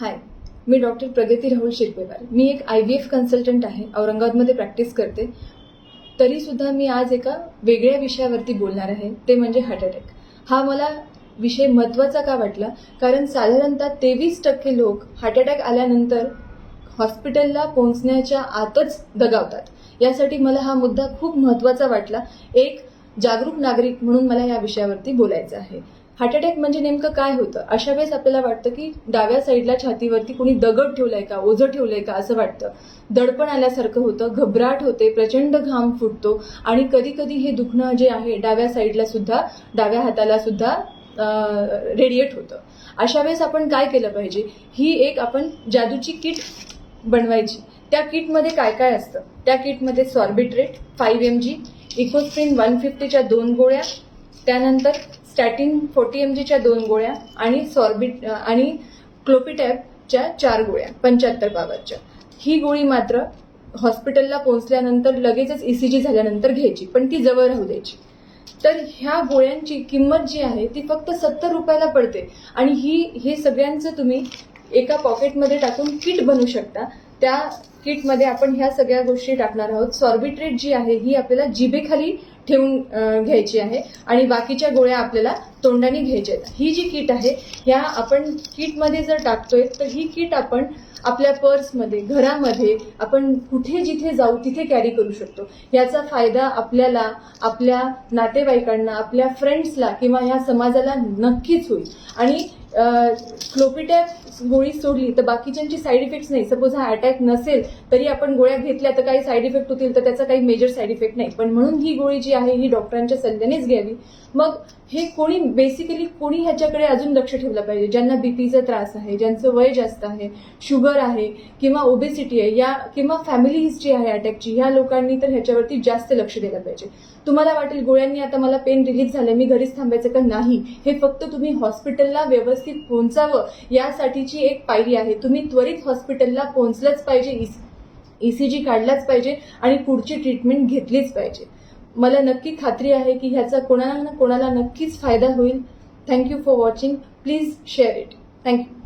हाय, मी doctor प्रगती राहुल शिरपेवार. मी एक IVF consultant आहे. औरंगाबादमध्ये प्रॅक्टिस करते. तरीसुद्धा मी आज एका वेगळ्या विषयावरती बोलणार आहे, ते म्हणजे हार्ट अटॅक. हा मला विषय महत्त्वाचा का वाटला? कारण साधारणतः 23% लोक हार्ट अटॅक आल्यानंतर हॉस्पिटलला पोहोचण्याच्या आतच दगावतात. यासाठी मला हा मुद्दा खूप महत्त्वाचा वाटला. एक जागरूक नागरिक म्हणून मला या विषयावरती बोलायचं आहे. हार्ट अटॅक म्हणजे नेमकं काय होतं? अशा वेळेस आपल्याला वाटतं की डाव्या साईडला छातीवरती कोणी दगड ठेवलाय का, ओझं ठेवलंय का असं वाटतं. दडपण आल्यासारखं होतं, घबराट होते, प्रचंड घाम फुटतो आणि कधी कधी हे दुखणं जे आहे डाव्या साईडला सुद्धा, डाव्या हाताला सुद्धा रेडिएट होतं. अशा वेळेस आपण काय केलं पाहिजे? ही एक आपण जादूची किट बनवायची. त्या किटमध्ये काय काय असतं? त्या किटमध्ये सॉर्बिट्रेट 5 mg, इकोस्प्रिन 150च्या 2 गोळ्या, त्यानंतर स्टॅटिन 40 mgच्या 2 गोळ्या आणि क्लोपिटॅबच्या 4 गोळ्या 75 पॉवरच्या. ही गोळी मात्र हॉस्पिटलला पोहोचल्यानंतर लगेचच ECG झाल्यानंतर घ्यायची, पण ती जवळ राहू द्यायची. तर ह्या गोळ्यांची किंमत जी आहे ती फक्त 70 रुपयाला पडते आणि हे सगळ्यांचं तुम्ही एका पॉकेटमध्ये टाकून किट बनवू शकता. त्या किटमध्ये आपण ह्या सगळ्या गोष्टी टाकणार आहोत. सॉर्बिट्रेट जी आहे ही आपल्याला जिभेखाली ठेवून घ्यायची आहे आणि बाकीच्या गोळ्या आपल्याला तोंडाने घ्यायच्या आहेत. ही जी किट आहे ह्या आपण किटमध्ये जर टाकतोय तर ही किट आपण आपल्या पर्समध्ये, घरामध्ये, आपण कुठे जिथे जाऊ तिथे कॅरी करू शकतो. याचा फायदा आपल्याला, आपल्या नातेवाईकांना, आपल्या फ्रेंड्सला किंवा ह्या समाजाला नक्कीच होईल. आणि क्लोपिटॅब गोळी सोडली तर बाकीच्यांची साईड इफेक्ट्स नाही. सपोज हा अटॅक नसेल तरी आपण गोळ्या घेतल्या तर काही साईड इफेक्ट होतील, तर त्याचा काही मेजर साईड इफेक्ट नाही. पण म्हणून ही गोळी जी आहे ही डॉक्टरांच्या सल्ल्यानेच घ्यावी. मग हे कोणी ह्याच्याकडे अजून लक्ष ठेवलं पाहिजे? ज्यांना बीपीचा त्रास आहे, ज्यांचं वय जास्त आहे, शुगर आहे किंवा ओबेसिटी आहे किंवा फॅमिली हिस्ट्री आहे अटॅकची, ह्या लोकांनी तर ह्याच्यावरती जास्त लक्ष द्यायला पाहिजे. तुम्हाला वाटेल गोळ्यांनी आता मला पेन रिलीफ झालं, मी घरीच थांबायचं का? नाही. हे फक्त तुम्ही हॉस्पिटलला व्यवस्थित पोहोचावं यासाठीची एक पायरी आहे. तुम्ही त्वरित हॉस्पिटलला पोहोचलंच पाहिजे, ECG काढलाच पाहिजे आणि पुढची ट्रीटमेंट घेतलीच पाहिजे. मला नक्की खात्री आहे की ह्याचा कोणाला ना कोणाला नक्कीच फायदा होईल. Thank you for watching. Please share it. Thank you.